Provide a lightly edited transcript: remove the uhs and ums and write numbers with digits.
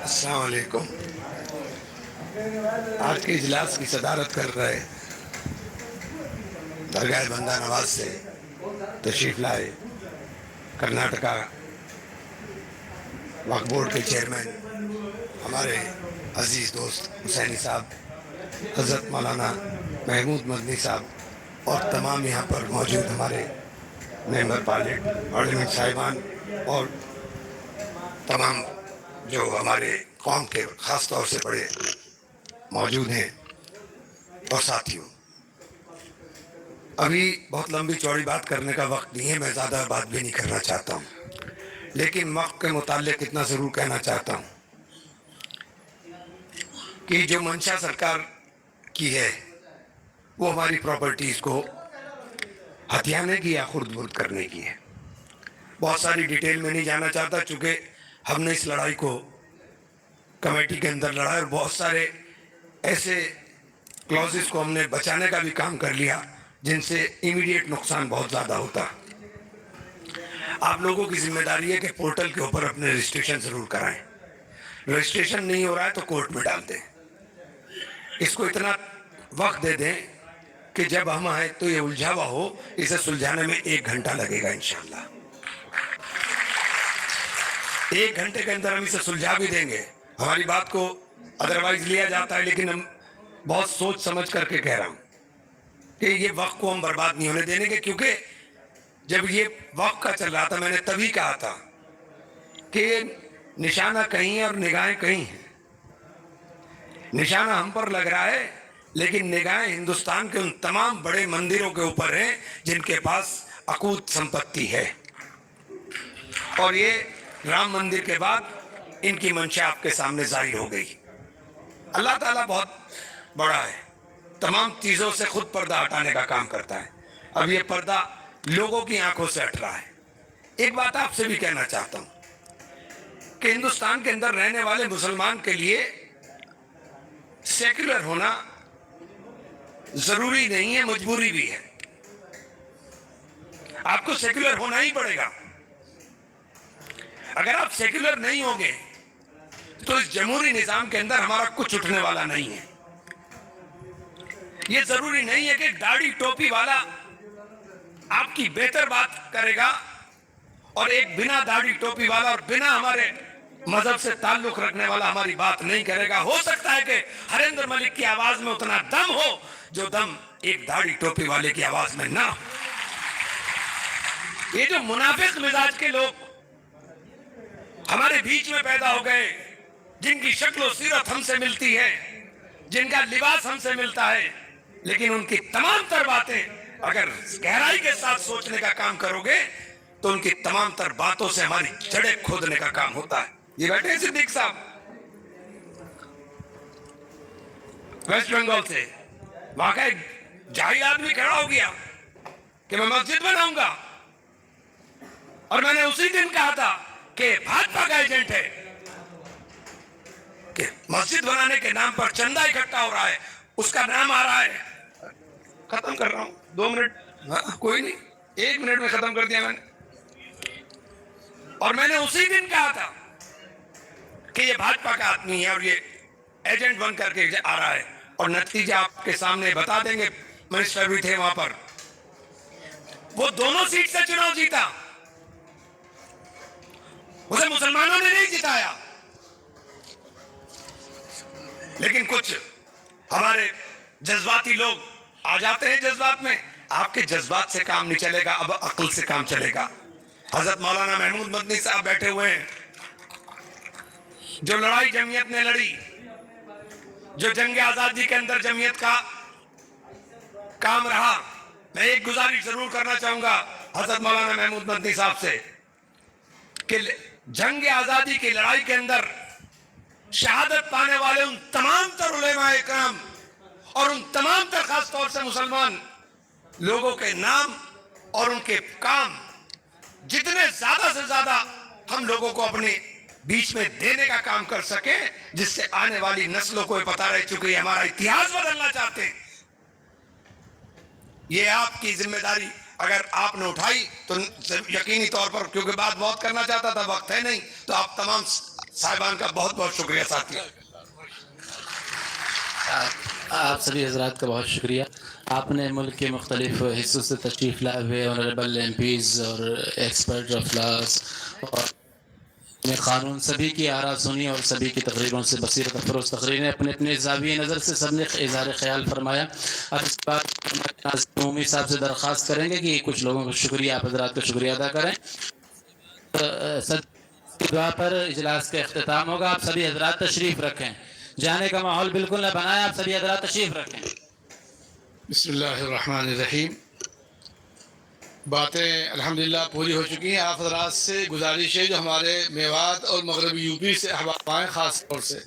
अस्सलाम वालेकुम। आज के इजलास की सदारत कर रहे दरगाह बंदा नवाज से तशरीफ लाए कर्नाटका वक्फ बोर्ड के चेयरमैन हमारे अजीज़ दोस्त हुसैनी साहब, हज़रत मौलाना महमूद मदनी साहब और तमाम यहाँ पर मौजूद हमारे मेंबर पार्लियामेंट साहिबान और तमाम जो हमारे कौम के ख़ास तौर से बड़े मौजूद हैं और साथियों, अभी बहुत लंबी चौड़ी बात करने का वक्त नहीं है। मैं ज़्यादा बात भी नहीं करना चाहता हूँ, लेकिन वक्त के मुताल्लिक़ इतना ज़रूर कहना चाहता हूँ कि जो मंशा सरकार की है वो हमारी प्रॉपर्टीज़ को हथियाने की या खुर्द-बुर्द करने की है। बहुत सारी डिटेल में नहीं जाना चाहता, चूँकि हमने इस लड़ाई को कमेटी के अंदर लड़ा और बहुत सारे ऐसे क्लॉजेस को हमने बचाने का भी काम कर लिया जिनसे इमीडिएट नुकसान बहुत ज़्यादा होता। आप लोगों की जिम्मेदारी है कि पोर्टल के ऊपर अपने रजिस्ट्रेशन ज़रूर कराएं। रजिस्ट्रेशन नहीं हो रहा है तो कोर्ट में डाल दें। इसको इतना वक्त दे दें कि जब हम आए तो ये उलझा हुआ हो, इसे सुलझाने में 1 घंटा लगेगा इंशाल्लाह। 1 घंटे के अंदर हम इसे सुलझा भी देंगे। हमारी बात को अदरवाइज लिया जाता है, लेकिन हम बहुत सोच समझ करके कह रहा हूँ कि ये वक्त को हम बर्बाद नहीं होने देने के, क्योंकि जब ये वक्त का चल रहा था मैंने तभी कहा था कि निशाना कहीं है और निगाहें कहीं हैं। निशाना हम पर लग रहा है, लेकिन निगाहें हिंदुस्तान के उन तमाम बड़े मंदिरों के ऊपर हैं जिनके पास अकूत संपत्ति है। और ये राम मंदिर के बाद इनकी मंशा आपके सामने जाहिर हो गई। अल्लाह ताला बहुत बड़ा है, तमाम चीज़ों से खुद पर्दा हटाने का काम करता है। अब ये पर्दा लोगों की आंखों से हट रहा है। एक बात आपसे भी कहना चाहता हूँ कि हिंदुस्तान के अंदर रहने वाले मुसलमान के लिए सेक्युलर होना जरूरी नहीं है, मजबूरी भी है। आपको सेक्युलर होना ही पड़ेगा। अगर आप सेक्युलर नहीं होंगे तो इस जमहूरी निजाम के अंदर हमारा कुछ उठने वाला नहीं है। यह जरूरी नहीं है कि दाढ़ी टोपी वाला आपकी बेहतर बात करेगा और एक बिना दाढ़ी टोपी वाला और बिना हमारे मजहब से ताल्लुक रखने वाला हमारी बात नहीं करेगा। हो सकता है कि हरेंद्र मलिक की आवाज में उतना दम हो जो दम एक दाढ़ी टोपी वाले की आवाज में ना हो। ये जो मुनाफिक मिजाज के लोग हमारे बीच में पैदा हो गए, जिनकी शक्ल सीरत हमसे मिलती है, जिनका लिबास हमसे मिलता है, लेकिन उनकी तमाम तर बातें अगर गहराई के साथ सोचने का काम करोगे तो उनकी तमाम तर बातों से हमारी जड़ें खोदने का काम होता है। ये बैठे हैं सिद्दीक साहब वेस्ट बंगाल से, वहां का एक जाहिल आदमी खड़ा हो गया कि मैं मस्जिद बनाऊंगा, और मैंने उसी दिन कहा था कि भाजपा का एजेंट है कि मस्जिद बनाने के नाम पर चंदा इकट्ठा हो रहा है, उसका नाम आ रहा है। खत्म कर रहा हूं, 2 मिनट, कोई नहीं, 1 मिनट में खत्म कर दिया मैंने। और मैंने उसी दिन कहा था कि ये भाजपा का आदमी है और ये एजेंट बन करके आ रहा है, और नतीजा आपके सामने बता देंगे। मिनिस्टर भी थे वहां पर, वो दोनों सीट से चुनाव जीता, उसे मुसलमानों ने नहीं जिताया। लेकिन कुछ हमारे जज्बाती लोग आ जाते हैं जज्बात में। आपके जज्बात से काम नहीं चलेगा, अब अक्ल से काम चलेगा। हजरत मौलाना महमूद मदनी साहब बैठे हुए हैं। जो लड़ाई जमीयत ने लड़ी, जो जंग आजादी के अंदर जमीयत का काम रहा, मैं एक गुजारिश जरूर करना चाहूंगा हजरत मौलाना महमूद मदनी साहब से कि जंग आजादी की लड़ाई के अंदर शहादत पाने वाले उन तमाम तर उलेमाए इकराम और उन तमाम तर खास तौर से मुसलमान लोगों के नाम और उनके काम जितने ज्यादा से ज्यादा हम लोगों को अपने बीच में देने का काम कर सके, जिससे आने वाली नस्लों को पता रह चुके हमारा इतिहास बदलना चाहते हैं। ये आपकी जिम्मेदारी अगर आपने उठाई तो यकीनी तौर पर, क्योंकि बात बहुत करना चाहता था, वक्त है नहीं, तो आप तमाम साहिबान का बहुत बहुत शुक्रिया साथियों। आप सभी हजरात का बहुत शुक्रिया। आपने मुल्क के मुख्तलिफ हिस्सों से तशरीफ़ लाए हुए ऑनरेबल MPs और एक्सपर्ट ऑफ लॉस और में क़ानून सभी की आरा सुनी और सभी की तकरीरों से बसीरत अफरोज़ तकरीरें अपने अपने ज़ाविये नज़र से सबने इज़हार ख़याल फरमाया। अब इस बात उम्मी साहब से दरख्वास्त करेंगे कि कुछ लोगों को शुक्रिया, आप हज़रात का शुक्रिया अदा करें। दुआ पर इजलास का अख्तिताम होगा। आप सभी हज़रात तशरीफ़ रखें, जाने का माहौल बिल्कुल न बनाए, आप सभी हज़रात तशरीफ़ रखें। बिस्मिल्लाहिर्रहमानिर्रहीम। बातें अल्हम्दुलिल्लाह पूरी हो चुकी हैं। आप हज़रात से गुजारिश है जो हमारे मेवात और मगरबी यूपी से अहबाब आएँ ख़ास तौर से